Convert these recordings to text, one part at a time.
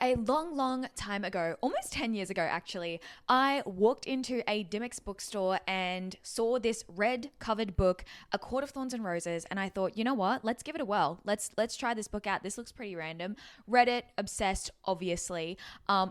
A long time ago, almost 10 years ago actually, I walked into a Dimmicks bookstore and saw this red covered book, A Court of Thorns and Roses, and I thought, you know what, let's give it a whirl. Let's try this book out. This looks pretty random. Read it, obsessed, obviously.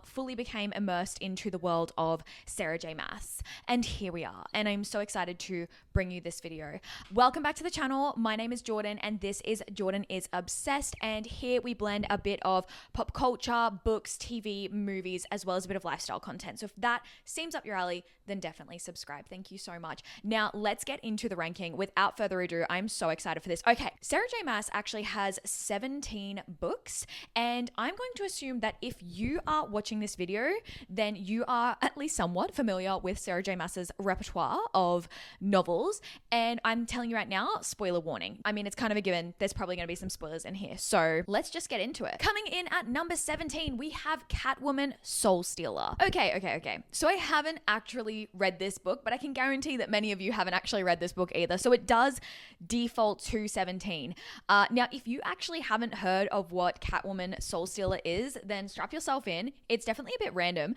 Fully became immersed into the world of Sarah J. Maas. And here we are, and I'm so excited to bring you this video. Welcome back to the channel. My name is Jordan, and this is Jordan is Obsessed, and here we blend a bit of pop culture, books, TV, movies, as well as a bit of lifestyle content. So if that seems up your alley, then definitely subscribe. Thank you so much. Now let's get into the ranking. Without further ado, I'm so excited for this. Okay, Sarah J. Maas actually has 17 books, and I'm going to assume that if you are watching this video, then you are at least somewhat familiar with Sarah J. Maas's repertoire of novels. And I'm telling you right now, spoiler warning. I mean, it's kind of a given. There's probably going to be some spoilers in here. So let's just get into it. Coming in at number 17, we have Catwoman, Soulstealer. Okay. So I haven't actually read this book, but I can guarantee that many of you haven't actually read this book either. So it does default to 17. Now, if you actually haven't heard of what Catwoman, Soulstealer is, then strap yourself in. It's definitely a bit random.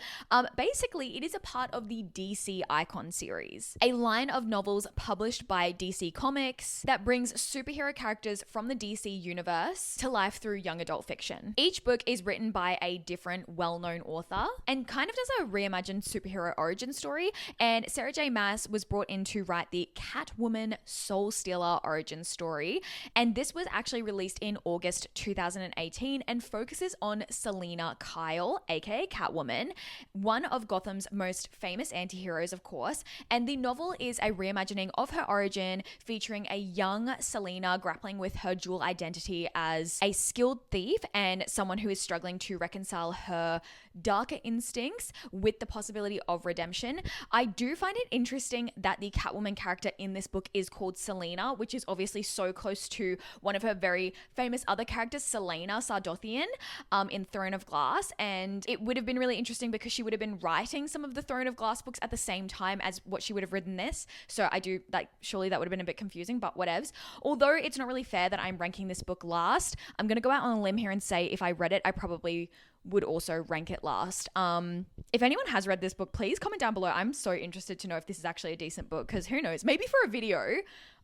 Basically, it is a part of the DC Icon series, a line of novels published by DC Comics that brings superhero characters from the DC universe to life through young adult fiction. Each book is written by a different well-known author and kind of does a reimagined superhero origin story. And Sarah J. Maas was brought in to write the Catwoman Soulstealer origin story. And this was actually released in August 2018 and focuses on Selina Kyle, aka Catwoman, one of Gotham's most famous anti-heroes, of course. And the novel is a reimagining of her origin, featuring a young Selina grappling with her dual identity as a skilled thief and someone who is struggling to reconcile her darker instincts with the possibility of redemption. I do find it interesting that the Catwoman character in this book is called Selina, which is obviously so close to one of her very famous other characters, Selena Sardothian, in Throne of Glass. And it would have been really interesting because she would have been writing some of the Throne of Glass books at the same time as what she would have written this. So I do, surely that would have been a bit confusing, but whatevs. Although it's not really fair that I'm ranking this book last, I'm going to go out on a limb here and say if I read it, I probably would also rank it last. If anyone has read this book, please comment down below. I'm so interested to know if this is actually a decent book, because who knows, maybe for a video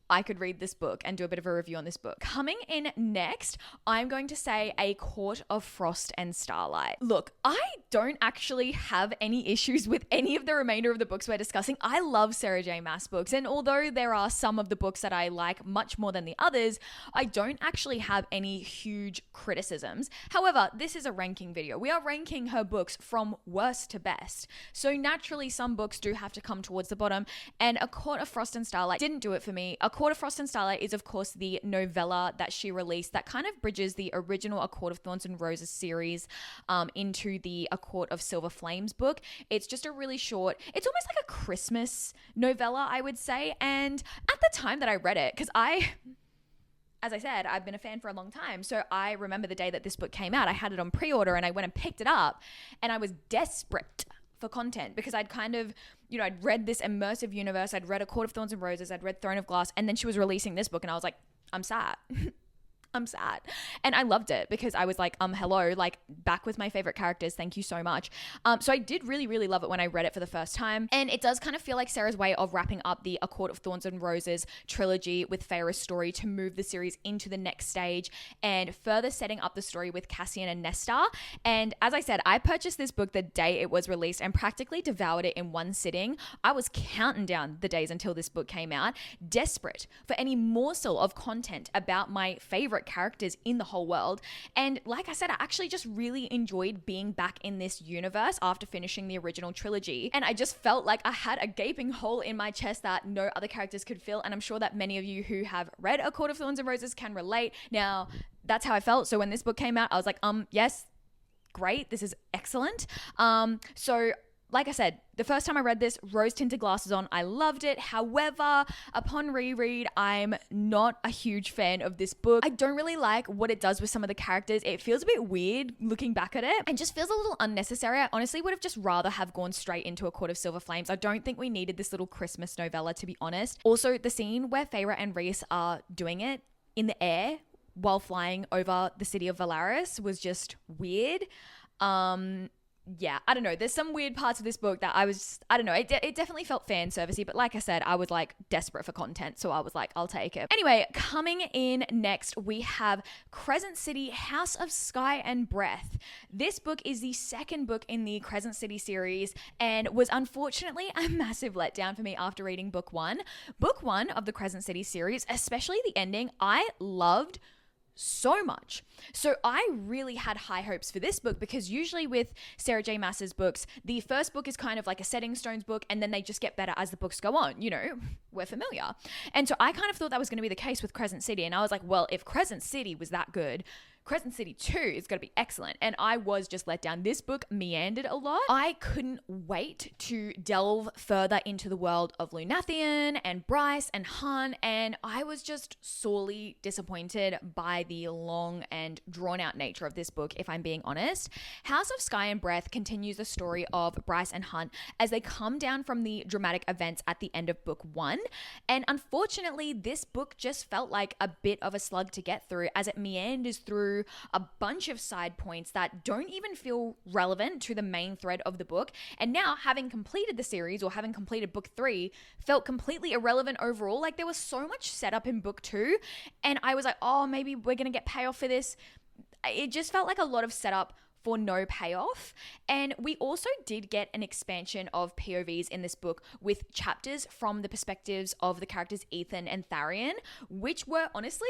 I could read this book and do a bit of a review on this book. Coming in next, I'm going to say A Court of Frost and Starlight. Look, I don't actually have any issues with any of the remainder of the books we're discussing. I love Sarah J. Maas books, and although there are some of the books that I like much more than the others, I don't actually have any huge criticisms. However, this is a ranking video. We are ranking her books from worst to best. So naturally, some books do have to come towards the bottom, and A Court of Frost and Starlight didn't do it for me. A Court of Frost and Starlight is, of course, the novella that she released that kind of bridges the original A Court of Thorns and Roses series into the A Court of Silver Flames book. It's just a really short, it's almost like a Christmas novella, I would say. And at the time that I read it, because as I said, I've been a fan for a long time. So I remember the day that this book came out, I had it on pre-order and I went and picked it up, and I was desperate for content because I'd kind of, I'd read this immersive universe. I'd read A Court of Thorns and Roses. I'd read Throne of Glass. And then she was releasing this book and I was like, I'm sad. I'm sad. And I loved it because I was like, hello, like back with my favorite characters. Thank you so much. So I did really love it when I read it for the first time. And it does kind of feel like Sarah's way of wrapping up the A Court of Thorns and Roses trilogy with Feyre's story to move the series into the next stage and further setting up the story with Cassian and Nesta. And as I said, I purchased this book the day it was released and practically devoured it in one sitting. I was counting down the days until this book came out, desperate for any morsel of content about my favorite characters in the whole world. And like I said, I actually just really enjoyed being back in this universe after finishing the original trilogy. And I just felt like I had a gaping hole in my chest that no other characters could fill. And I'm sure that many of you who have read A Court of Thorns and Roses can relate. Now, that's how I felt. So when this book came out, I was like, yes, great. This is excellent. So like I said, the first time I read this, rose-tinted glasses on, I loved it. However, upon reread, I'm not a huge fan of this book. I don't really like what it does with some of the characters. It feels a bit weird looking back at it and just feels a little unnecessary. I honestly would have just rather have gone straight into A Court of Silver Flames. I don't think we needed this little Christmas novella, to be honest. Also, the scene where Feyre and Rhys are doing it in the air while flying over the city of Valaris was just weird. Yeah, I don't know. There's some weird parts of this book that I don't know. It definitely felt fan servicey, but like I said, I was like desperate for content. So I was like, I'll take it. Anyway, coming in next, we have Crescent City, House of Sky and Breath. This book is the second book in the Crescent City series and was unfortunately a massive letdown for me after reading book one. Book one of the Crescent City series, especially the ending, I loved so much. So I really had high hopes for this book because usually with Sarah J. Maas's books, the first book is kind of like a setting stones book and then they just get better as the books go on. You know, we're familiar. And so I kind of thought that was going to be the case with Crescent City. And I was like, well, if Crescent City was that good, Crescent City 2 is going to be excellent. And I was just let down. This book meandered a lot. I couldn't wait to delve further into the world of Lunathian and Bryce and Hun. And I was just sorely disappointed by the long and drawn out nature of this book, if I'm being honest. House of Sky and Breath continues the story of Bryce and Hun as they come down from the dramatic events at the end of book one. And unfortunately, this book just felt like a bit of a slug to get through as it meanders through a bunch of side points that don't even feel relevant to the main thread of the book. And now, having completed the series or having completed book three, felt completely irrelevant overall. Like there was so much setup in book two, and I was like, oh, maybe we're gonna get payoff for this. It just felt like a lot of setup for no payoff. And we also did get an expansion of POVs in this book with chapters from the perspectives of the characters Ethan and Tharian, which were honestly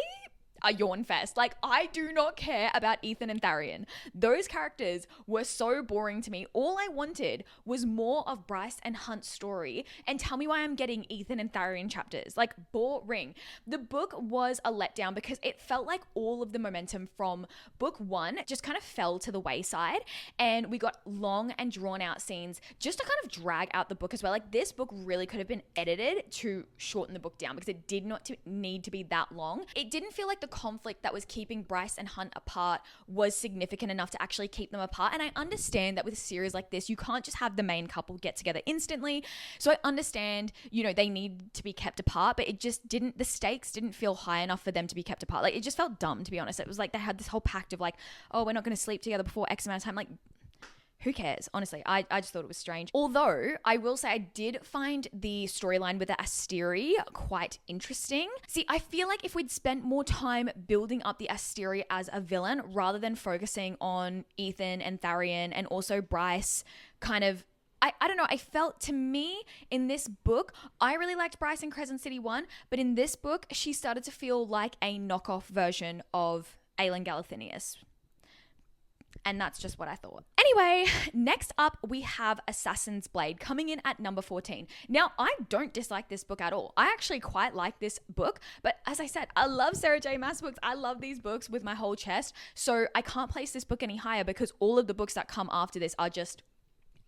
a yawn fest. Like, I do not care about Ethan and Tharian. Those characters were so boring to me. All I wanted was more of Bryce and Hunt's story, and tell me why I'm getting Ethan and Tharian chapters. Like, boring. The book was a letdown because it felt like all of the momentum from book one just kind of fell to the wayside, and we got long and drawn out scenes just to kind of drag out the book as well. Like, this book really could have been edited to shorten the book down because it did not need to be that long. It didn't feel like the conflict that was keeping Bryce and Hunt apart was significant enough to actually keep them apart. And I understand that with a series like this, you can't just have the main couple get together instantly. So I understand, you know, they need to be kept apart, but it just didn't, the stakes didn't feel high enough for them to be kept apart. Like, it just felt dumb, to be honest. It was like they had this whole pact of like, oh, we're not going to sleep together before X amount of time. Like, who cares? Honestly, I just thought it was strange. Although, I will say I did find the storyline with the Asteri quite interesting. See, I feel like if we'd spent more time building up the Asteri as a villain rather than focusing on Ethan and Tharian and also Bryce kind of, I don't know, I felt to me in this book, I really liked Bryce in Crescent City 1, but in this book, she started to feel like a knockoff version of Aelin Galathynius. And that's just what I thought. Anyway, next up we have Assassin's Blade coming in at number 14. Now, I don't dislike this book at all. I actually quite like this book, but as I said, I love Sarah J. Maas books. I love these books with my whole chest. So I can't place this book any higher because all of the books that come after this are just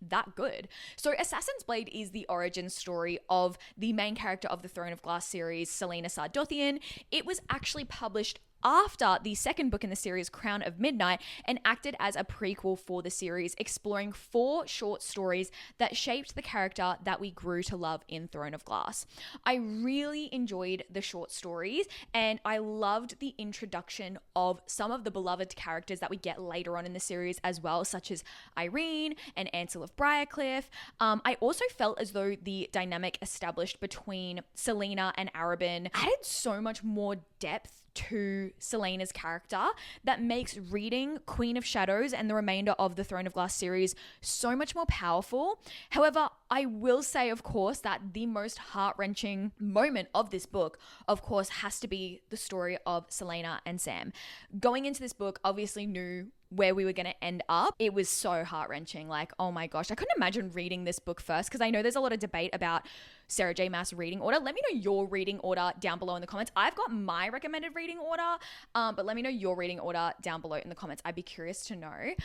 that good. So Assassin's Blade is the origin story of the main character of the Throne of Glass series, Selena Sardothian. It was actually published after the second book in the series, Crown of Midnight, and acted as a prequel for the series, exploring 4 short stories that shaped the character that we grew to love in Throne of Glass. I really enjoyed the short stories, and I loved the introduction of some of the beloved characters that we get later on in the series as well, such as Irene and Ansel of Briarcliff. I also felt as though the dynamic established between Selena and Arobynn added so much more depth to Selena's character that makes reading Queen of Shadows and the remainder of the Throne of Glass series so much more powerful. However, I will say, of course, that the most heart-wrenching moment of this book, of course, has to be the story of Selena and Sam. Going into this book, obviously knew where we were going to end up. It was so heart-wrenching. Like, oh my gosh, I couldn't imagine reading this book first because I know there's a lot of debate about Sarah J. Maas reading order. Let me know your reading order down below in the comments. I've got my recommended reading order, but let me know your reading order down below in the comments. I'd be curious to know.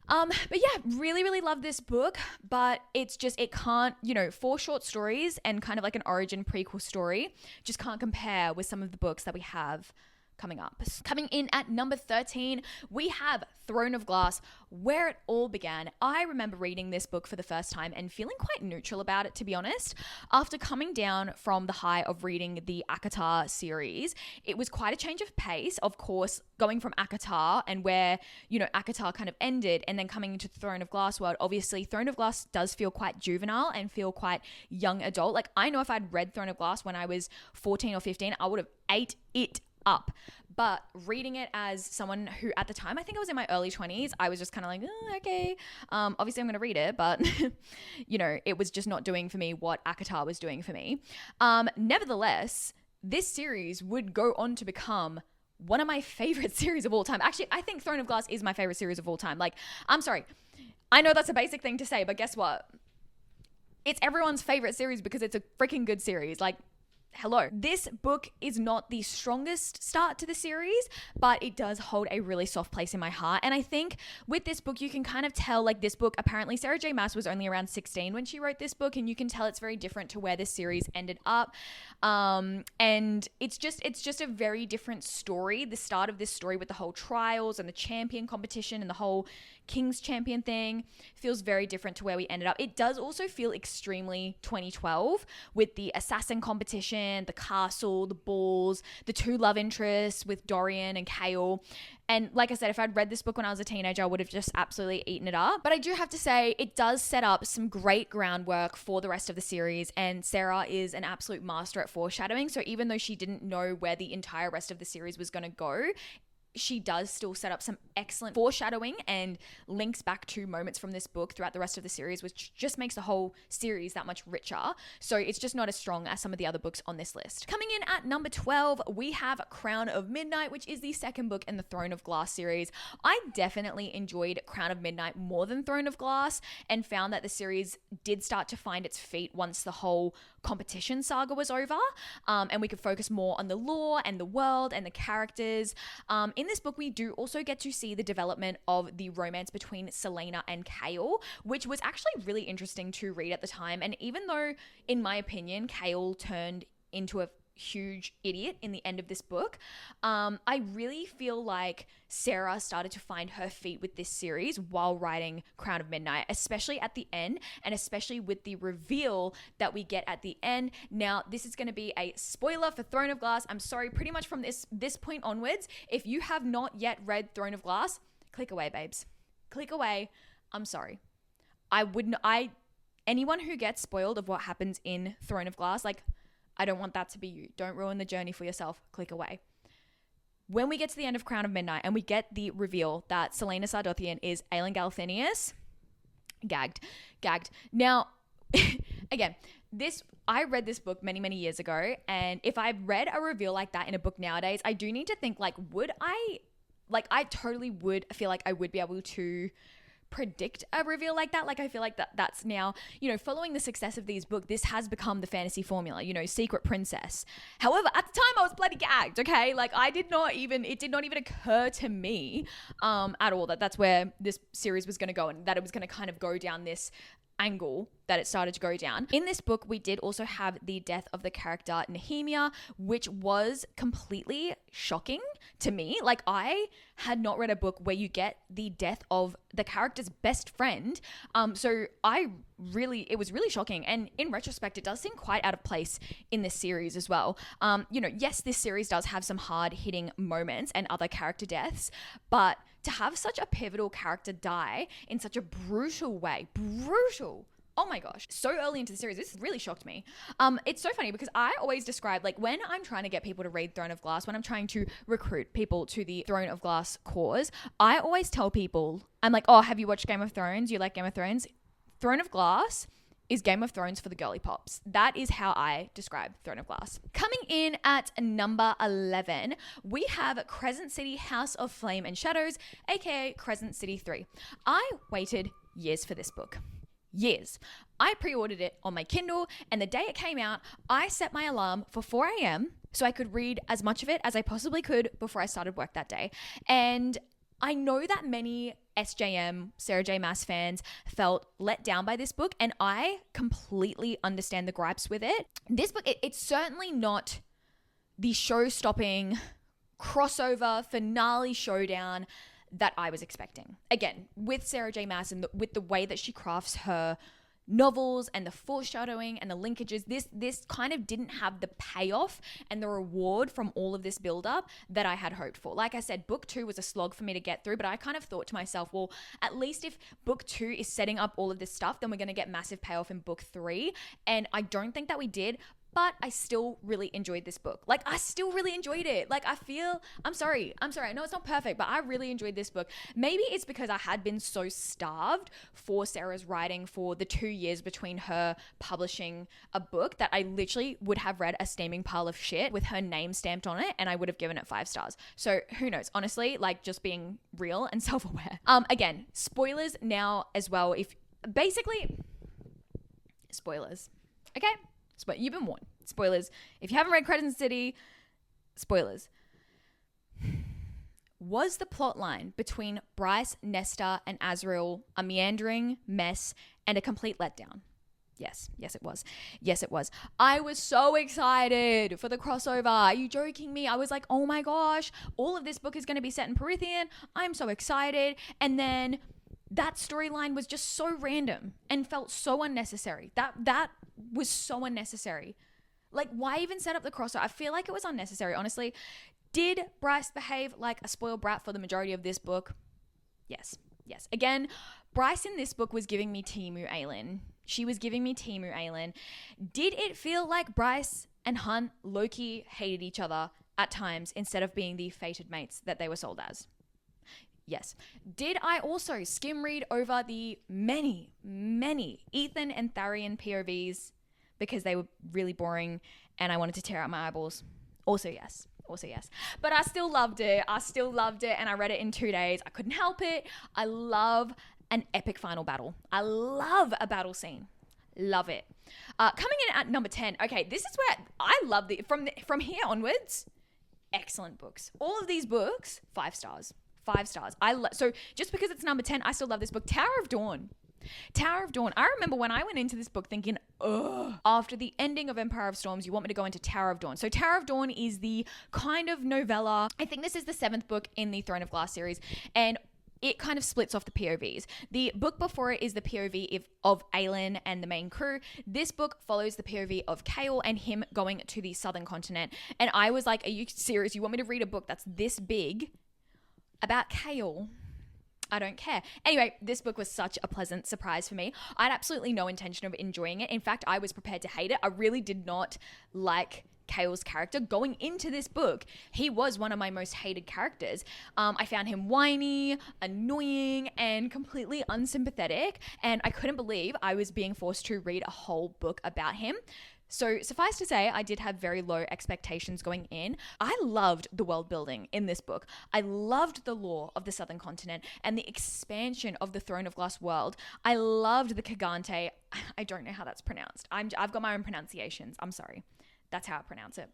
But yeah, really, really love this book, but it's just, it can't, 4 short stories and kind of like an origin prequel story just can't compare with some of the books that we have coming up. Coming in at number 13, we have Throne of Glass, Where It All Began. I remember reading this book for the first time and feeling quite neutral about it, to be honest. After coming down from the high of reading the ACOTAR series, it was quite a change of pace, of course, going from ACOTAR and where, ACOTAR kind of ended and then coming into the Throne of Glass world. Obviously, Throne of Glass does feel quite juvenile and feel quite young adult. Like, I know if I'd read Throne of Glass when I was 14 or 15, I would have ate it up. But reading it as someone who at the time, I think I was in my early 20s, I was just kind of like, okay, obviously I'm going to read it, but it was just not doing for me what ACOTAR was doing for me. Nevertheless, this series would go on to become one of my favorite series of all time. Actually, I think Throne of Glass is my favorite series of all time. Like, I'm sorry. I know that's a basic thing to say, but guess what? It's everyone's favorite series because it's a freaking good series. Like, hello. This book is not the strongest start to the series, but it does hold a really soft place in my heart. And I think with this book, you can kind of tell, like, this book, apparently Sarah J. Maas was only around 16 when she wrote this book, and you can tell it's very different to where this series ended up. And it's just a very different story. The start of this story with the whole trials and the champion competition and the whole King's Champion thing feels very different to where we ended up. It does also feel extremely 2012 with the assassin competition, the castle, the balls, the two love interests with Dorian and Kale. And like I said, if I'd read this book when I was a teenager, I would have just absolutely eaten it up. But I do have to say, it does set up some great groundwork for the rest of the series. And Sarah is an absolute master at foreshadowing. So even though she didn't know where the entire rest of the series was going to go, she does still set up some excellent foreshadowing and links back to moments from this book throughout the rest of the series, which just makes the whole series that much richer. So it's just not as strong as some of the other books on this list. Coming in at number 12, we have Crown of Midnight, which is the second book in the Throne of Glass series. I definitely enjoyed Crown of Midnight more than Throne of Glass and found that the series did start to find its feet once the whole competition saga was over, and we could focus more on the lore and the world and the characters. In this book, we do also get to see the development of the romance between Selena and Kale, which was actually really interesting to read at the time. And even though, in my opinion, Kale turned into a huge idiot in the end of this book, I really feel like Sarah started to find her feet with this series while writing Crown of Midnight, especially at the end, and especially with the reveal that we get at the end. Now, this is going to be a spoiler for Throne of Glass. I'm sorry, pretty much from this point onwards, if you have not yet read Throne of Glass, click away, babes. Click away. I'm sorry. Anyone who gets spoiled of what happens in Throne of Glass, like, I don't want that to be you. Don't ruin the journey for yourself. Click away. When we get to the end of Crown of Midnight and we get the reveal that Selena Sardothian is Aelin Galathinius, gagged. Now, again, I read this book many, many years ago, and if I read a reveal like that in a book nowadays, I do need to think, like, I totally would feel like I would be able to predict a reveal like that. Like, I feel like that's now, following the success of these books, this has become the fantasy formula, secret princess. However, at the time I was bloody gagged, okay? Like, it did not even occur to me at all that that's where this series was going to go, and that it was going to kind of go down this angle that it started to go down. In this book, we did also have the death of the character Nehemia, which was completely shocking to me. Like, I had not read a book where you get the death of the character's best friend. So it was really shocking. And in retrospect, it does seem quite out of place in this series as well. Yes, this series does have some hard hitting moments and other character deaths, but to have such a pivotal character die in such a brutal way, oh my gosh, so early into the series, this really shocked me. It's so funny because I always describe, like, when I'm trying to get people to read Throne of Glass, when I'm trying to recruit people to the Throne of Glass cause, I always tell people, I'm like, oh, have you watched Game of Thrones? You like Game of Thrones? Throne of Glass is Game of Thrones for the girly pops. That is how I describe Throne of Glass. Coming in at number 11, we have Crescent City, House of Flame and Shadows, aka Crescent City 3. I waited years for this book. Years. I pre-ordered it on my Kindle, and the day it came out, I set my alarm for 4 a.m. so I could read as much of it as I possibly could before I started work that day. And I know that many SJM, Sarah J. Maas fans felt let down by this book, and I completely understand the gripes with it. This book, it's certainly not the show-stopping, crossover finale showdown that I was expecting. Again, with Sarah J. Maas and with the way that she crafts her novels and the foreshadowing and the linkages, this kind of didn't have the payoff and the reward from all of this build-up that I had hoped for. Like I said, book 2 was a slog for me to get through, but I kind of thought to myself, well, at least if book 2 is setting up all of this stuff, then we're going to get massive payoff in book 3. And I don't think that we did. But I still really enjoyed this book. Like, I still really enjoyed it. Like, I'm sorry. I know it's not perfect, but I really enjoyed this book. Maybe it's because I had been so starved for Sarah's writing for the 2 years between her publishing a book that I literally would have read a steaming pile of shit with her name stamped on it, and I would have given it 5 stars. So who knows? Honestly, like, just being real and self-aware. Again, spoilers now as well. Spoilers. Okay? But you've been warned. Spoilers. If you haven't read Crescent City, spoilers. Was the plotline between Bryce, Nesta, and Azrael a meandering mess and a complete letdown? Yes, it was. I was so excited for the crossover. Are you joking me? I was like, oh my gosh, all of this book is going to be set in Perithian. I'm so excited. And then that storyline was just so random and felt so unnecessary. That was so unnecessary. Like, why even set up the crossover? I feel like it was unnecessary, honestly. Did Bryce behave like a spoiled brat for the majority of this book? Yes. Again, Bryce in this book was giving me Timu Aelin. She was giving me Timu Aelin. Did it feel like Bryce and Hunt low-key hated each other at times instead of being the fated mates that they were sold as? Yes. Did I also skim read over the many Ethan and Tharian POVs because they were really boring and I wanted to tear out my eyeballs? Also yes. But I still loved it. And I read it in 2 days. I couldn't help it. I love an epic final battle. I love a battle scene. Love it. Coming in at number 10. Okay, this is where I love from here onwards. Excellent books. All of these books, 5 stars. 5 stars. So just because it's number 10, I still love this book. Tower of Dawn. I remember when I went into this book thinking, ugh, after the ending of Empire of Storms, you want me to go into Tower of Dawn. So Tower of Dawn is the kind of novella. I think this is the 7th book in the Throne of Glass series. And it kind of splits off the POVs. The book before it is the POV of Aelin and the main crew. This book follows the POV of Chaol and him going to the southern continent. And I was like, are you serious? You want me to read a book that's this big about Chaol? I don't care. Anyway, this book was such a pleasant surprise for me. I had absolutely no intention of enjoying it. In fact, I was prepared to hate it. I really did not like Chaol's character. Going into this book, he was one of my most hated characters. I found him whiny, annoying, and completely unsympathetic, and I couldn't believe I was being forced to read a whole book about him. So suffice to say, I did have very low expectations going in. I loved the world building in this book. I loved the lore of the Southern Continent and the expansion of the Throne of Glass world. I loved the Kagante. I don't know how that's pronounced. I've got my own pronunciations. I'm sorry. That's how I pronounce it.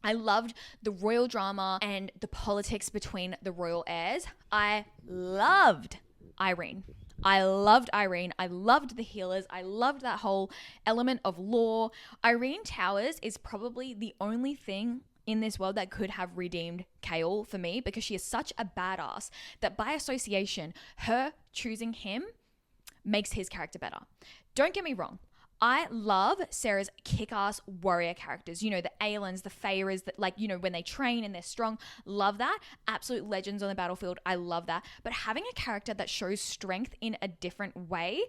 I loved the royal drama and the politics between the royal heirs. I loved Irene. I loved the healers. I loved that whole element of lore. Irene Towers is probably the only thing in this world that could have redeemed Chaol for me, because she is such a badass that by association, her choosing him makes his character better. Don't get me wrong. I love Sarah's kick-ass warrior characters. You know, the Aelins, the Feyres, that, like, you know, when they train and they're strong. Love that. Absolute legends on the battlefield. I love that. But having a character that shows strength in a different way,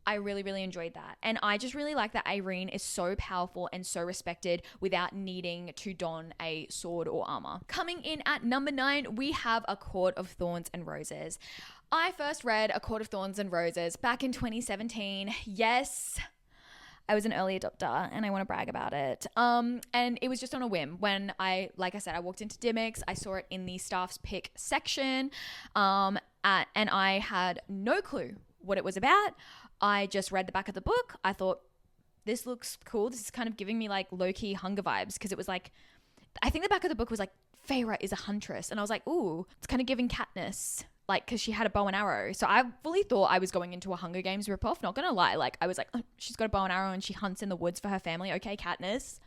I really, really enjoyed that. And I just really like that Irene is so powerful and so respected without needing to don a sword or armor. Coming in at number 9, we have A Court of Thorns and Roses. I first read A Court of Thorns and Roses back in 2017. Yes, I was an early adopter and I want to brag about it. And it was just on a whim when like I said, I walked into Dimmicks. I saw it in the staff's pick section. And I had no clue what it was about. I just read the back of the book. I thought, this looks cool. This is kind of giving me like low-key Hunger vibes, because it was like, I think the back of the book was like, Feyre is a huntress. And I was like, ooh, it's kind of giving Katniss, like, because she had a bow and arrow. So I fully thought I was going into a Hunger Games ripoff. Not going to lie. Like, I was like, oh, she's got a bow and arrow and she hunts in the woods for her family. Okay, Katniss.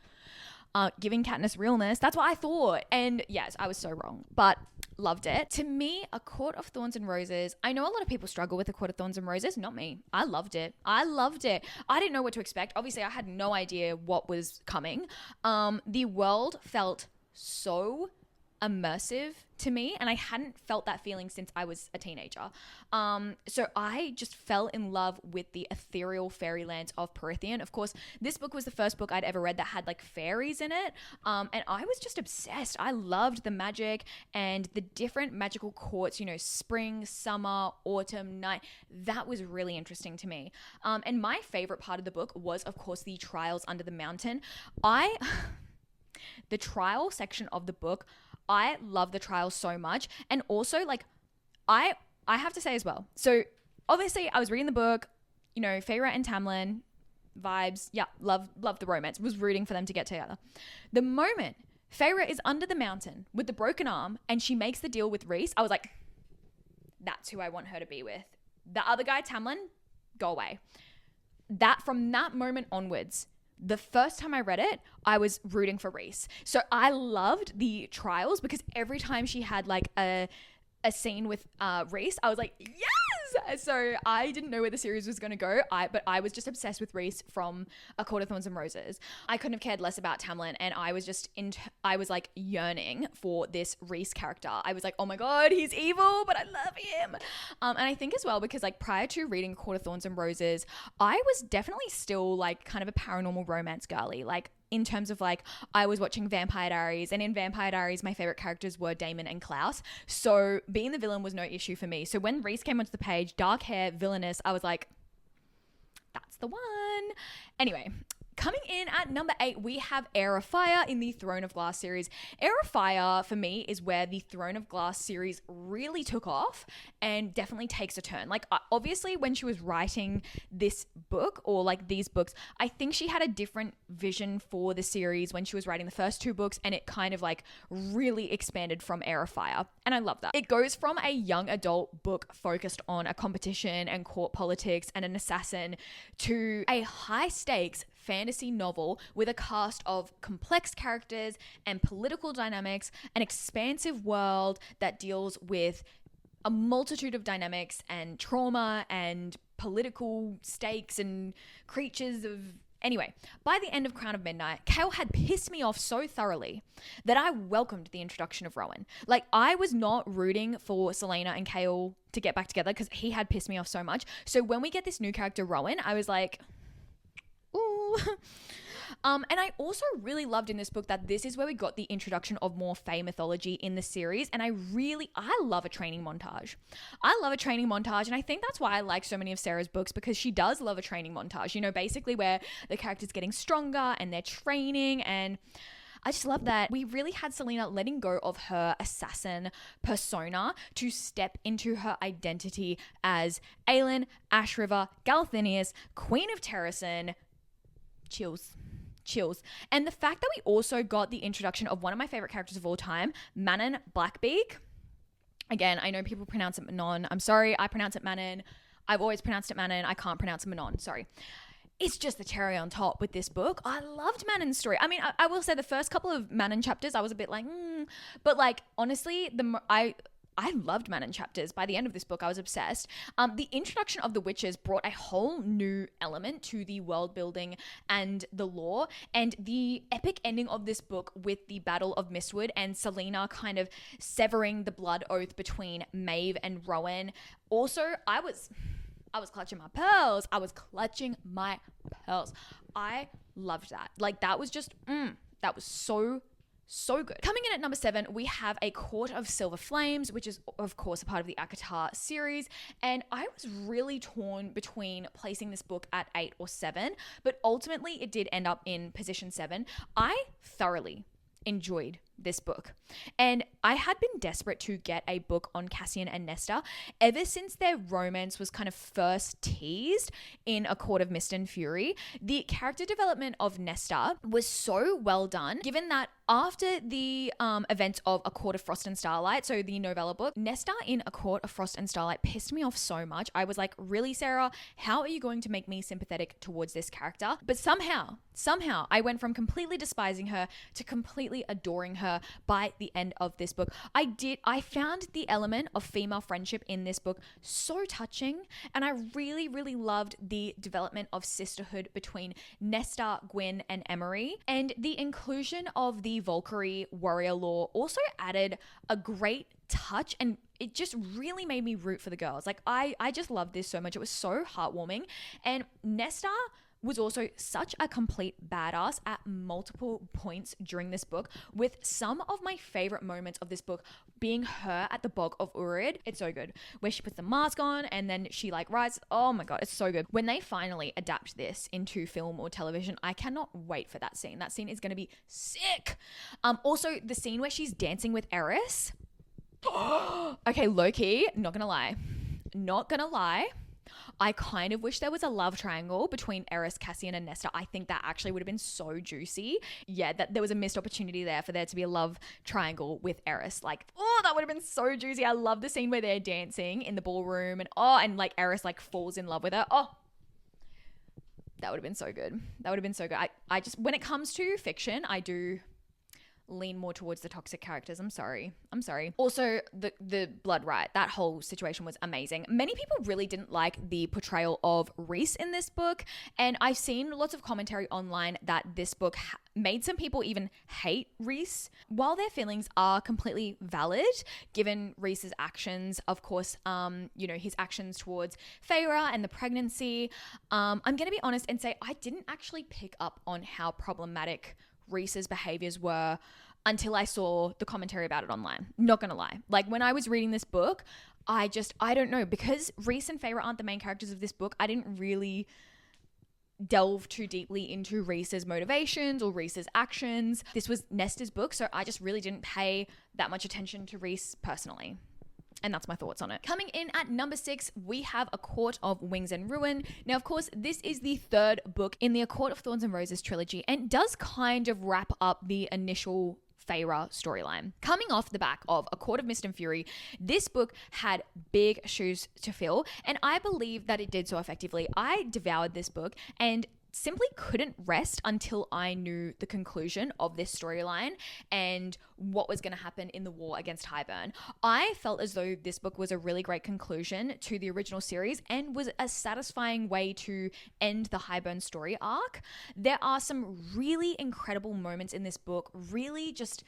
giving Katniss realness. That's what I thought. And yes, I was so wrong, but loved it. To me, A Court of Thorns and Roses, I know a lot of people struggle with A Court of Thorns and Roses, not me. I loved it. I didn't know what to expect. Obviously, I had no idea what was coming. The world felt so immersive to me, and I hadn't felt that feeling since I was a teenager. So I just fell in love with the ethereal fairylands of Prythian. Of course, this book was the first book I'd ever read that had like fairies in it, and I was just obsessed. I loved the magic and the different magical courts, you know, spring, summer, autumn, night. That was really interesting to me. And my favorite part of the book was, of course, the trials under the mountain. The trial section of the book, I love the trials so much. And also, like, I have to say as well, so obviously I was reading the book, you know, Feyre and Tamlin vibes. Yeah, love the romance. Was rooting for them to get together. The moment Feyre is under the mountain with the broken arm and she makes the deal with Rhys, I was like, that's who I want her to be with. The other guy, Tamlin, go away. From that moment onwards, the first time I read it, I was rooting for Rhys. So I loved the trials because every time she had like a scene with Rhys, I was like, yes! So I didn't know where the series was going to go, but I was just obsessed with Rhys from A Court of Thorns and Roses. I couldn't have cared less about Tamlin, and I was just I was like yearning for this Rhys character. I was like, oh my god, he's evil, but I love him. And I think as well, because like prior to reading A Court of Thorns and Roses, I was definitely still like kind of a paranormal romance girly. Like, in terms of like, I was watching Vampire Diaries, and in Vampire Diaries, my favorite characters were Damon and Klaus. So being the villain was no issue for me. So when Rhys came onto the page, dark hair, villainous, I was like, that's the one. Anyway, coming in at number 8, we have Heir of Fire in the Throne of Glass series. Heir of Fire, for me, is where the Throne of Glass series really took off and definitely takes a turn. Like, obviously, when she was writing this book, or like these books, I think she had a different vision for the series when she was writing the first 2 books, and it kind of like really expanded from Heir of Fire. And I love that. It goes from a young adult book focused on a competition and court politics and an assassin to a high stakes fantasy novel with a cast of complex characters and political dynamics, an expansive world that deals with a multitude of dynamics and trauma and political stakes and creatures of... Anyway, by the end of Crown of Midnight, Chaol had pissed me off so thoroughly that I welcomed the introduction of Rowan. Like, I was not rooting for Selena and Chaol to get back together because he had pissed me off so much. So when we get this new character, Rowan, I was like... ooh. And I also really loved in this book that this is where we got the introduction of more Fae mythology in the series. And I love a training montage. And I think that's why I like so many of Sarah's books, because she does love a training montage, you know, basically where the character's getting stronger and they're training. And I just love that we really had Selena letting go of her assassin persona to step into her identity as Aelin, Ash River, Galathinius, Queen of Terrasen. Chills. And the fact that we also got the introduction of one of my favorite characters of all time, Manon Blackbeak. Again, I know people pronounce it Manon. I'm sorry, I pronounce it Manon. I've always pronounced it Manon. I can't pronounce it Manon. Sorry. It's just the cherry on top with this book. I loved Manon's story. I mean, I will say the first couple of Manon chapters, I was a bit like, but like, honestly, I loved Manon chapters. By the end of this book, I was obsessed. The introduction of the witches brought a whole new element to the world building and the lore, and the epic ending of this book with the Battle of Mistwood and Selena kind of severing the blood oath between Maeve and Rowan. Also, I was clutching my pearls. I loved that. Like, that was just, that was so good. Coming in at number 7, we have A Court of Silver Flames, which is, of course, a part of the ACOTAR series. And I was really torn between placing this book at 8 or 7, but ultimately it did end up in position 7. I thoroughly enjoyed this book. And I had been desperate to get a book on Cassian and Nesta ever since their romance was kind of first teased in A Court of Mist and Fury. The character development of Nesta was so well done, given that after the events of A Court of Frost and Starlight, so the novella book, Nesta in A Court of Frost and Starlight pissed me off so much. I was like, really, Sarah, how are you going to make me sympathetic towards this character? But somehow I went from completely despising her to completely adoring her by the end of this book. I found the element of female friendship in this book so touching, and I really, really loved the development of sisterhood between Nesta, Gwyn, and Emery, and the inclusion of the Valkyrie warrior lore also added a great touch, and it just really made me root for the girls. Like I just loved this so much. It was so heartwarming, and Nesta was also such a complete badass at multiple points during this book, with some of my favorite moments of this book being her at the Bog of Urid. It's so good. Where she puts the mask on and then she like rises. Oh my God, it's so good. When they finally adapt this into film or television, I cannot wait for that scene. That scene is going to be sick. Also, the scene where she's dancing with Eris. Okay, low-key, not gonna lie. I kind of wish there was a love triangle between Eris, Cassian, and Nesta. I think that actually would have been so juicy. Yeah, that there was a missed opportunity there for there to be a love triangle with Eris. Like, oh, that would have been so juicy. I love the scene where they're dancing in the ballroom and like Eris like falls in love with her. Oh, that would have been so good. I just, when it comes to fiction, I do lean more towards the toxic characters. I'm sorry. Also, the blood riot, that whole situation was amazing. Many people really didn't like the portrayal of Rhys in this book, and I've seen lots of commentary online that this book made some people even hate Rhys. While their feelings are completely valid, given Rhys's actions, of course, his actions towards Feyre and the pregnancy, I'm going to be honest and say I didn't actually pick up on how problematic Rhys's behaviors were until I saw the commentary about it online. Not gonna lie. Like when I was reading this book, I don't know, because Rhys and Feyre aren't the main characters of this book, I didn't really delve too deeply into Rhys's motivations or Rhys's actions. This was Nesta's book, so I just really didn't pay that much attention to Rhys personally. And that's my thoughts on it. Coming in at number 6, we have A Court of Wings and Ruin. Now, of course, this is the third book in the A Court of Thorns and Roses trilogy and does kind of wrap up the initial Feyre storyline. Coming off the back of A Court of Mist and Fury, this book had big shoes to fill, and I believe that it did so effectively. I devoured this book and simply couldn't rest until I knew the conclusion of this storyline and what was going to happen in the war against Highburn. I felt as though this book was a really great conclusion to the original series and was a satisfying way to end the Highburn story arc. There are some really incredible moments in this book, really just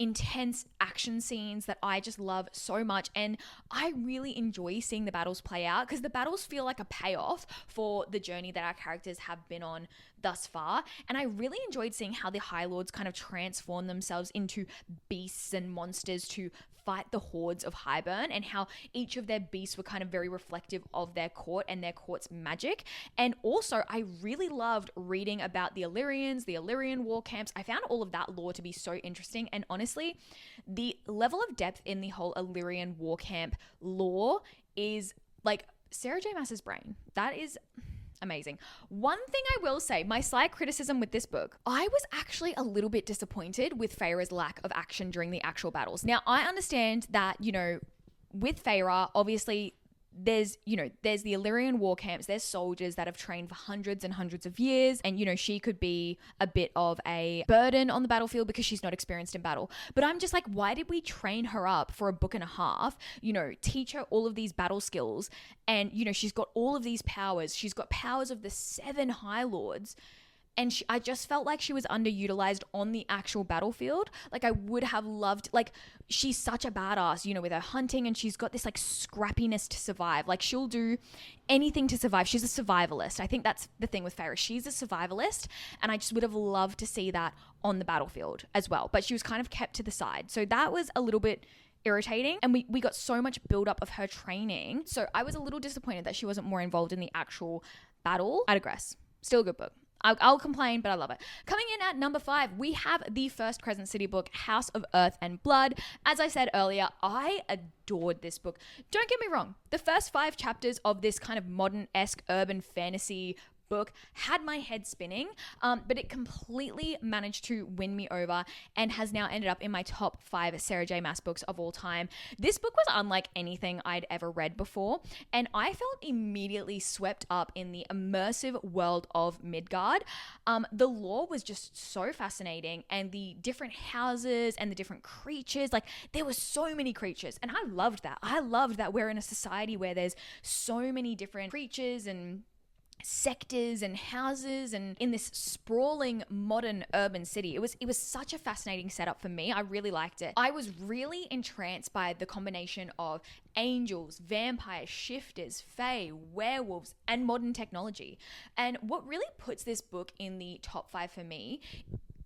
intense action scenes that I just love so much, and I really enjoy seeing the battles play out because the battles feel like a payoff for the journey that our characters have been on thus far. And I really enjoyed seeing how the High Lords kind of transform themselves into beasts and monsters to fight the hordes of Highburn, and how each of their beasts were kind of very reflective of their court and their court's magic. And also, I really loved reading about the Illyrians, the Illyrian war camps. I found all of that lore to be so interesting, and honestly, the level of depth in the whole Illyrian war camp lore is like Sarah J. Maas's brain. That is amazing. One thing I will say, my slight criticism with this book, I was actually a little bit disappointed with Feyre's lack of action during the actual battles. Now, I understand that, with Feyre, obviously there's the Illyrian war camps, there's soldiers that have trained for hundreds and hundreds of years, and she could be a bit of a burden on the battlefield because she's not experienced in battle. But I'm just like, why did we train her up for a book and a half, teach her all of these battle skills, and she's got all of these powers, she's got powers of the 7 High Lords, and I just felt like she was underutilized on the actual battlefield. Like, I would have loved, like, she's such a badass, with her hunting, and she's got this, like, scrappiness to survive. Like, she'll do anything to survive. She's a survivalist. I think that's the thing with Feyre. She's a survivalist, and I just would have loved to see that on the battlefield as well. But she was kind of kept to the side. So that was a little bit irritating, and we got so much build-up of her training. So I was a little disappointed that she wasn't more involved in the actual battle. I digress. Still a good book. I'll complain, but I love it. Coming in at number 5, we have the first Crescent City book, House of Earth and Blood. As I said earlier, I adored this book. Don't get me wrong. The first 5 chapters of this kind of modern-esque urban fantasy book had my head spinning, but it completely managed to win me over and has now ended up in my top 5 Sarah J Maas books of all time. This book was unlike anything I'd ever read before, and I felt immediately swept up in the immersive world of Midgard. The lore was just so fascinating, and the different houses and the different creatures, like there were so many creatures, and I loved that. I loved that we're in a society where there's so many different creatures and sectors and houses and in this sprawling modern urban city. It was such a fascinating setup for me. I really liked it. I was really entranced by the combination of angels, vampires, shifters, fae, werewolves, and modern technology. And what really puts this book in the top 5 for me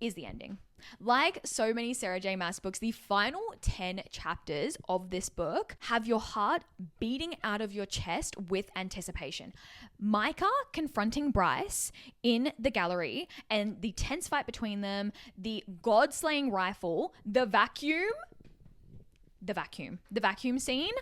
is the ending. Like so many Sarah J Maas books, the final 10 chapters of this book have your heart beating out of your chest with anticipation. Micah confronting Bryce in the gallery and the tense fight between them, the god-slaying rifle, the vacuum scene.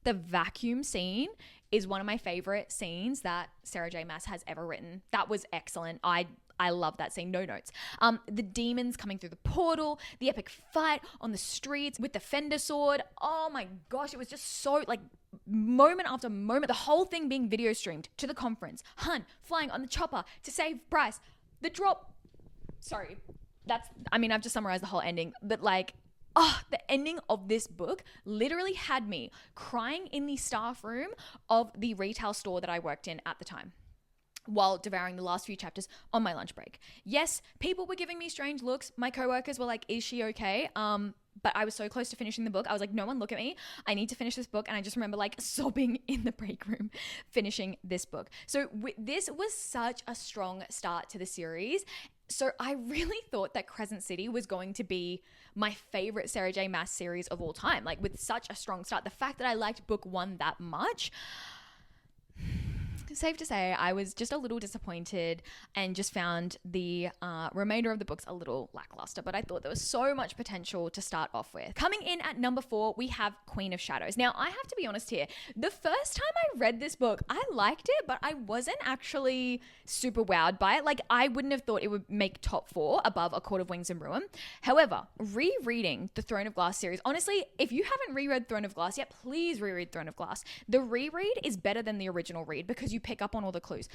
The vacuum scene is one of my favorite scenes that Sarah J Maas has ever written. That was excellent. I love that scene. No notes. The demons coming through the portal, the epic fight on the streets with the Fender sword. Oh my gosh, it was just so like moment after moment. The whole thing being video streamed to the conference. Hun flying on the chopper to save Bryce. The drop. Sorry, I've just summarized the whole ending, but like, the ending of this book literally had me crying in the staff room of the retail store that I worked in at the time, while devouring the last few chapters on my lunch break. Yes, people were giving me strange looks. My coworkers were like, is she okay? But I was so close to finishing the book. I was like, no one look at me. I need to finish this book. And I just remember like sobbing in the break room finishing this book. So this was such a strong start to the series. So I really thought that Crescent City was going to be my favorite Sarah J Maas series of all time. Like with such a strong start. The fact that I liked book 1 that much, safe to say I was just a little disappointed and just found the remainder of the books a little lackluster, but I thought there was so much potential to start off with. Coming in at number 4, we have Queen of Shadows. Now, I have to be honest here. The first time I read this book, I liked it, but I wasn't actually super wowed by it. Like, I wouldn't have thought it would make top 4 above A Court of Wings and Ruin. However, rereading the Throne of Glass series, honestly, if you haven't reread Throne of Glass yet, please reread Throne of Glass. The reread is better than the original read because you pick up on all the clues.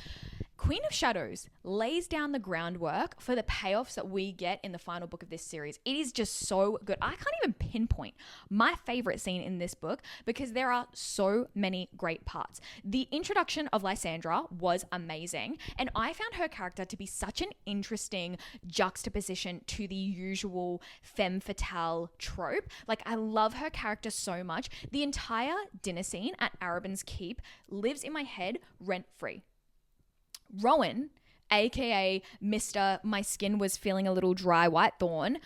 Queen of Shadows lays down the groundwork for the payoffs that we get in the final book of this series. It is just so good. I can't even pinpoint my favorite scene in this book because there are so many great parts. The introduction of Lysandra was amazing, and I found her character to be such an interesting juxtaposition to the usual femme fatale trope. Like, I love her character so much. The entire dinner scene at Arabin's Keep lives in my head rent-free. Rowan, aka Mr. My skin was feeling a little dry white thorn,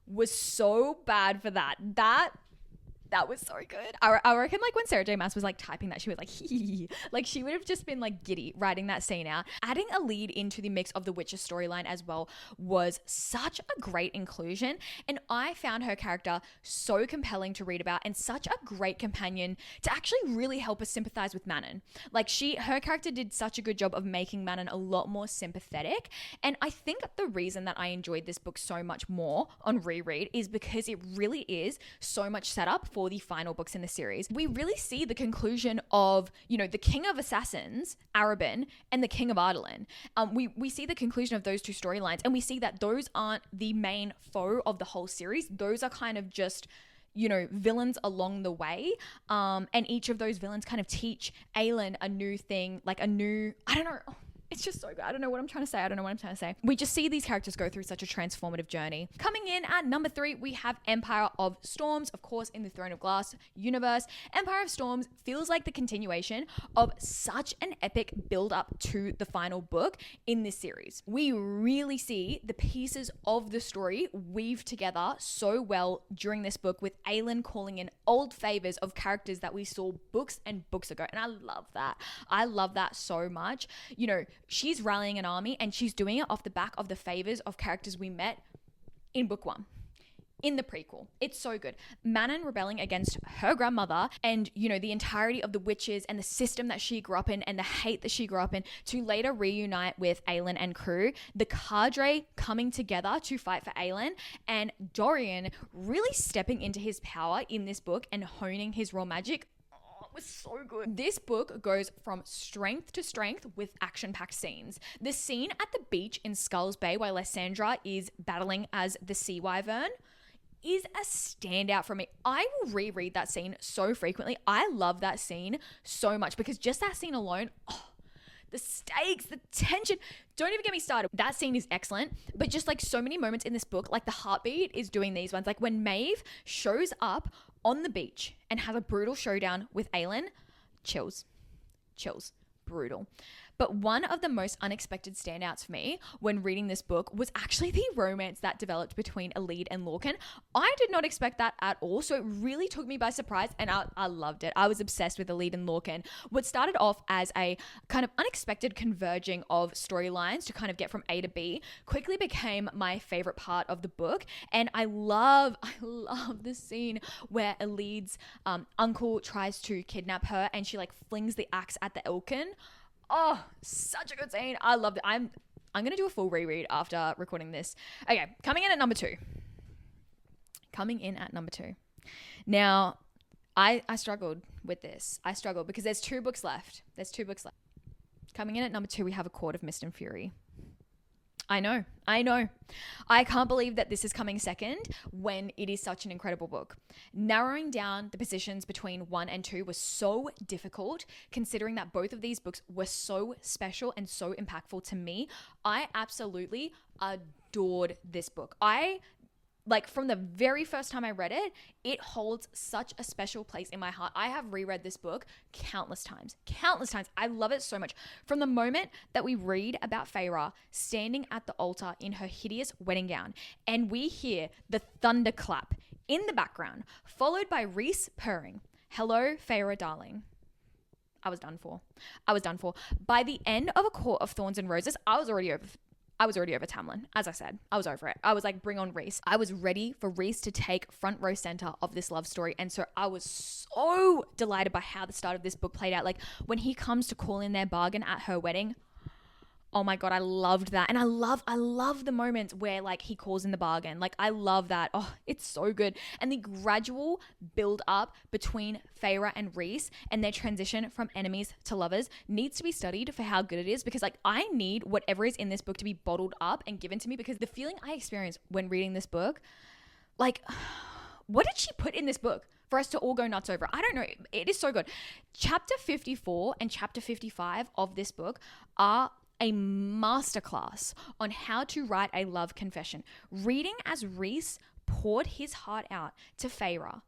was so bad for that. That was so good. I reckon like when Sarah J Maas was like typing that, she was like, hee. Like she would have just been like giddy writing that scene out. Adding a lead into the mix of the Witcher storyline as well was such a great inclusion. And I found her character so compelling to read about and such a great companion to actually really help us sympathize with Manon. Like her character did such a good job of making Manon a lot more sympathetic. And I think the reason that I enjoyed this book so much more on reread is because it really is so much setup for the final books in the series. We really see the conclusion of, the King of Assassins, Arabin, and the King of Ardalan. We see the conclusion of those two storylines, and we see that those aren't the main foe of the whole series. Those are kind of just villains along the way. And each of those villains kind of teach Aelin a new thing, like I don't know. It's just so good. I don't know what I'm trying to say. We just see these characters go through such a transformative journey. Coming in at number 3, we have Empire of Storms. Of course, in the Throne of Glass universe, Empire of Storms feels like the continuation of such an epic build up to the final book in this series. We really see the pieces of the story weave together so well during this book, with Aelin calling in old favors of characters that we saw books and books ago. And I love that. I love that so much. You know, she's rallying an army and she's doing it off the back of the favors of characters we met in book 1. In the prequel. It's so good. Manon rebelling against her grandmother and, you know, the entirety of the witches and the system that she grew up in and the hate that she grew up in, to later reunite with Aelin and crew. The cadre coming together to fight for Aelin, and Dorian really stepping into his power in this book and honing his raw magic. It was so good. This book goes from strength to strength with action-packed scenes. The scene at the beach in Skulls Bay while Lysandra is battling as the Sea Wyvern is a standout for me. I will reread that scene so frequently. I love that scene so much because just that scene alone, the stakes, the tension, don't even get me started. That scene is excellent, but just like so many moments in this book, like the Heartbeat is doing these ones. Like when Maeve shows up on the beach and has a brutal showdown with Aelin, chills, brutal. But one of the most unexpected standouts for me when reading this book was actually the romance that developed between Elide and Lorcan. I did not expect that at all, so it really took me by surprise, and I loved it. I was obsessed with Elide and Lorcan. What started off as a kind of unexpected converging of storylines to kind of get from A to B quickly became my favorite part of the book, and I love the scene where Elide's uncle tries to kidnap her and she like flings the axe at the Elkin. Oh, such a good scene. I loved it. I'm going to do a full reread after recording this. Okay, coming in at number 2. Now, I struggled with this. I struggled because there's 2 books left. Coming in at number 2, we have A Court of Mist and Fury. I know. I can't believe that this is coming second when it is such an incredible book. Narrowing down the positions between 1 and 2 was so difficult, considering that both of these books were so special and so impactful to me. I absolutely adored this book. Like from the very first time I read it, it holds such a special place in my heart. I have reread this book countless times. I love it so much. From the moment that we read about Feyre standing at the altar in her hideous wedding gown, and we hear the thunderclap in the background, followed by Rhys purring, "Hello, Feyre, darling." I was done for. By the end of A Court of Thorns and Roses, I was already over Tamlin. As I said, I was over it. I was like, bring on Rhys. I was ready for Rhys to take front row center of this love story. And so I was so delighted by how the start of this book played out. Like when he comes to call in their bargain at her wedding, oh my God, I loved that. And I love the moments where like he calls in the bargain. Like I love that. Oh, it's so good. And the gradual build up between Feyre and Rhys and their transition from enemies to lovers needs to be studied for how good it is, because like I need whatever is in this book to be bottled up and given to me, because the feeling I experienced when reading this book, like what did she put in this book for us to all go nuts over? I don't know. It is so good. Chapter 54 and chapter 55 of this book are a masterclass on how to write a love confession. Reading as Rhys poured his heart out to Feyre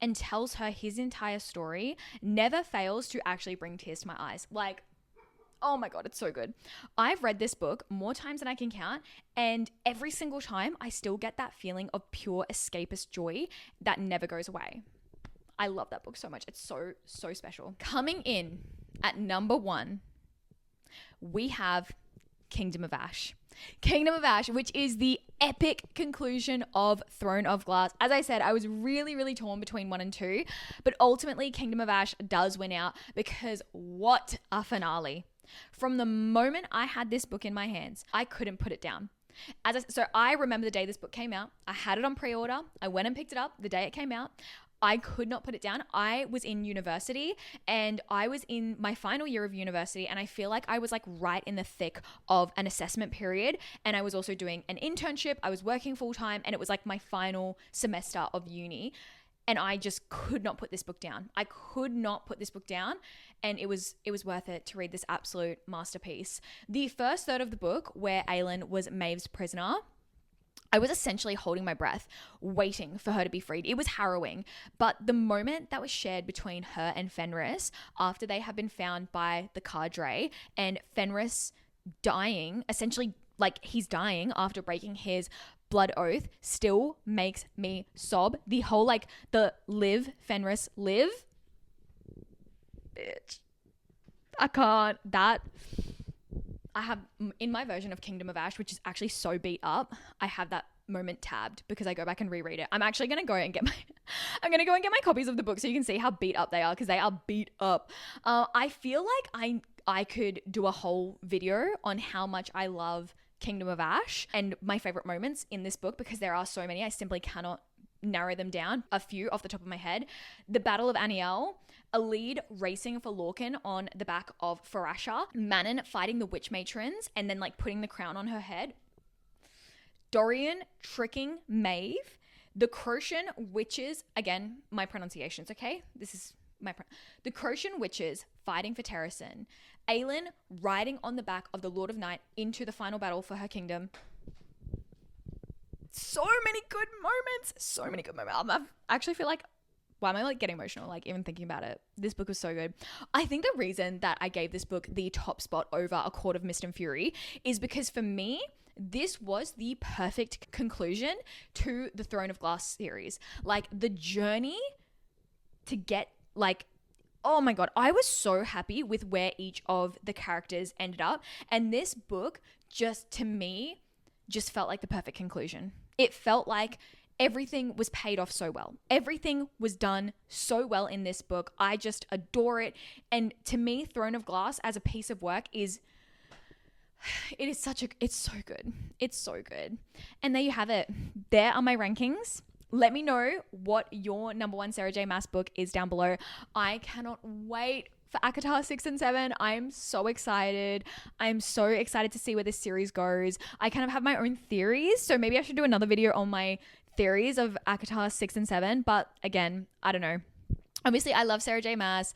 and tells her his entire story never fails to actually bring tears to my eyes. Like, oh my God, it's so good. I've read this book more times than I can count, and every single time I still get that feeling of pure escapist joy that never goes away. I love that book so much. It's so, so special. Coming in at number 1, we have Kingdom of Ash, which is the epic conclusion of Throne of Glass. As I said, I was really, really torn between 1 and 2, but ultimately Kingdom of Ash does win out, because what a finale. From the moment I had this book in my hands, I couldn't put it down. So I remember the day this book came out. I had it on pre-order. I went and picked it up the day it came out. I could not put it down. I was in university, and I was in my final year of university, and I feel like I was like right in the thick of an assessment period, and I was also doing an internship. I was working full time, and it was like my final semester of uni. And I just could not put this book down. I could not put this book down. And it was worth it to read this absolute masterpiece. The first third of the book, where Aelin was Maeve's prisoner, I was essentially holding my breath, waiting for her to be freed. It was harrowing. But the moment that was shared between her and Fenris after they have been found by the cadre, and Fenris dying, essentially like he's dying after breaking his blood oath, still makes me sob. The whole like the live, Fenris, live. Bitch. I can't. That... I have, in my version of Kingdom of Ash, which is actually so beat up, I have that moment tabbed because I go back and reread it. I'm actually going to go and get my copies of the book so you can see how beat up they are, because they are beat up. I feel like I could do a whole video on how much I love Kingdom of Ash and my favorite moments in this book, because there are so many. I simply cannot narrow them down. A few off the top of my head. The Battle of Aniel, a lead racing for Lorcan on the back of Farasha, Manon fighting the witch matrons and then like putting the crown on her head, Dorian tricking Maeve, the Crescent witches, again, my pronunciations, okay? This is the Crescent witches fighting for Terrasen, Aelin riding on the back of the Lord of Night into the final battle for her kingdom. So many good moments. So many good moments. I actually feel like, why am I like getting emotional, like even thinking about it? This book was so good. I think the reason that I gave this book the top spot over A Court of Mist and Fury is because for me, this was the perfect conclusion to the Throne of Glass series. Like the journey to get like, oh my God, I was so happy with where each of the characters ended up. And this book just, to me, just felt like the perfect conclusion. It felt like everything was paid off so well. Everything was done so well in this book. I just adore it. And to me, Throne of Glass as a piece of work it's so good. It's so good. And there you have it. There are my rankings. Let me know what your number one Sarah J. Maas book is down below. I cannot wait for ACOTAR 6 and 7. I'm so excited. I'm so excited to see where this series goes. I kind of have my own theories, so maybe I should do another video on my theories of ACOTAR 6 and 7. But again, I don't know. Obviously, I love Sarah J. Maas.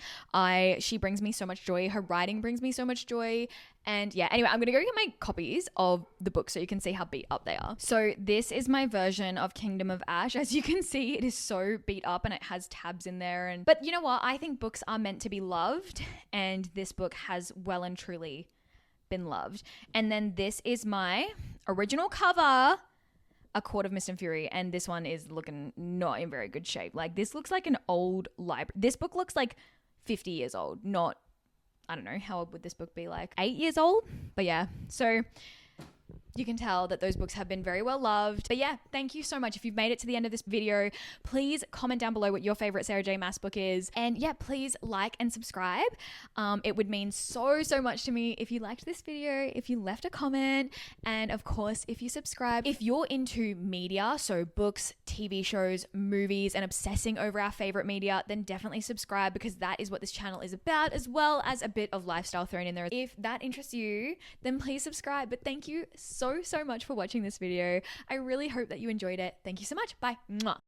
She brings me so much joy. Her writing brings me so much joy. And yeah, anyway, I'm going to go get my copies of the book so you can see how beat up they are. So this is my version of Kingdom of Ash. As you can see, it is so beat up and it has tabs in there. But you know what? I think books are meant to be loved, and this book has well and truly been loved. And then this is my original cover, A Court of Mist and Fury, and this one is looking not in very good shape. Like this looks like an old library. This book looks like 50 years old, not, I don't know, how old would this book be, like 8 years old? But yeah, so you can tell that those books have been very well loved. But yeah, thank you so much. If you've made it to the end of this video, please comment down below what your favorite Sarah J. Maas book is. And yeah, please like and subscribe. It would mean so much to me if you liked this video, if you left a comment, and of course, if you subscribe. If you're into media, so books, TV shows, movies, and obsessing over our favorite media, then definitely subscribe, because that is what this channel is about, as well as a bit of lifestyle thrown in there. If that interests you, then please subscribe. But thank you so much for watching this video. I really hope that you enjoyed it. Thank you so much. Bye. Mwah.